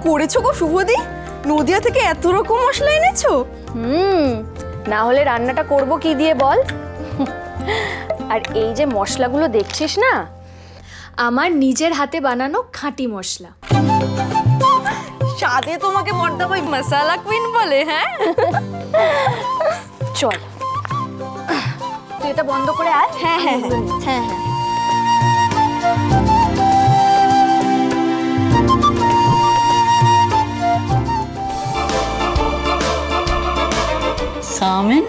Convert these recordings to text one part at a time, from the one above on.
করেছো গো শুভদি? নদিয়া থেকে এত রকম মশলা এনেছো? না হলে রান্নাটা করব কি দিয়ে বল? আর এই যে মশলাগুলো দেখছিস না, আমার নিজের হাতে বানানো খাঁটি মশলা। স্বাদে তোমাকে বড়দা ভাই মশলা কুইন বলে? হ্যাঁ চল তুই এটা বন্ধ করে আয়। হ্যাঁ হ্যাঁ হ্যাঁ হ্যাঁ। Salmon.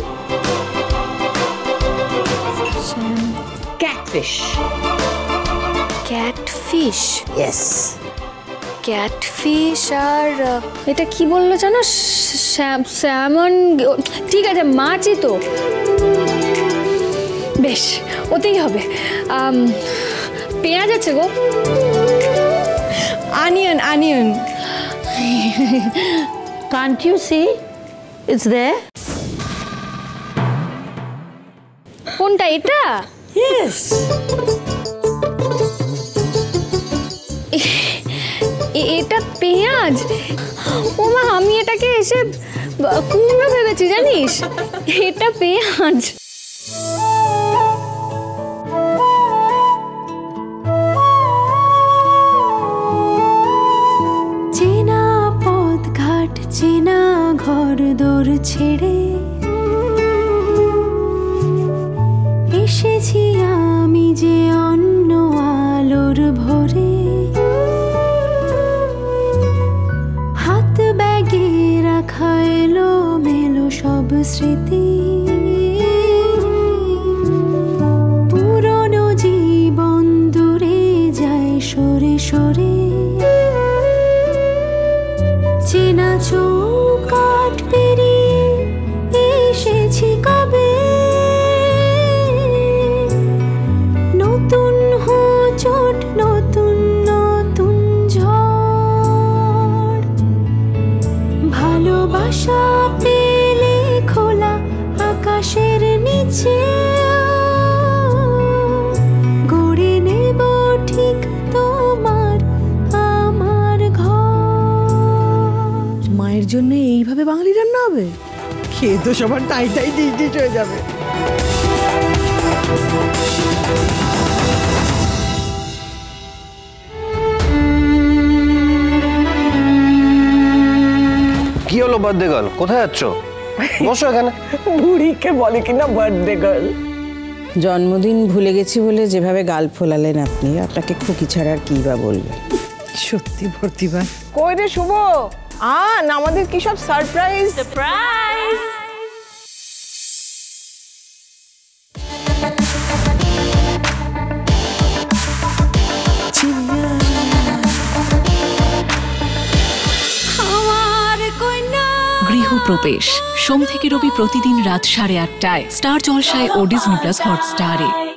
Catfish. Catfish? Yes. Catfish আর এটা কি বললো জানো? স্যামন। ঠিক আছে, মাছই তো। বেশ, ওতেই হবে। পেঁয়াজ আছে গো? Onion onion. Can't you see? It's there. কোনটা এটা? Yes. এটা পেঁয়াজ? ও মা, আমি এটাকে এসে কুমড়ো ভেবেছি জানিস। এটা পেঁয়াজ। চেনা পথ ঘাট, চেনা ঘর দোর ছেড়ে এসেছি আমি যে অন্য আলোর ভরে। হাত ব্যাগে রাখা এলো মেলো সব স্মৃতি, পুরনো জীবন দূরে যায় সরে সরে। চেনা চৌকাঠ পেরিয়ে এসেছি কবে, নতুন হোঁচট, নতুন নতুন ঝড়। ভালোবাসা পেলে খোলা আকাশের নিচে গড়ে নেব ঠিক তোমার আমার ঘর। মায়ের জন্য এইভাবে বাঙালি রান্না হবে? খেয়ে তো সবার টাই টাই ডিশ হয়ে যাবে। কি হলো বার্থডে গার্ল, কোথায় যাচ্ছ? বসো এখানে। বুড়িকে বলে কিনা বার্থডে গার্ল। জন্মদিন ভুলে গেছি বলে যেভাবে গাল ফোলালেন আপনি, আপনাকে খুকি ছাড়া আর কি বা বলবে। সত্যি ভর্তিবা। কই রে শুভ, আমাদের কি সব সারপ্রাইজ? সারপ্রাইজ। গৃহপ্রবেশ সোম থেকে রবি প্রতিদিন রাত 8:30টায় স্টার জলসায় ও ডিজনি প্লাস হটস্টারে।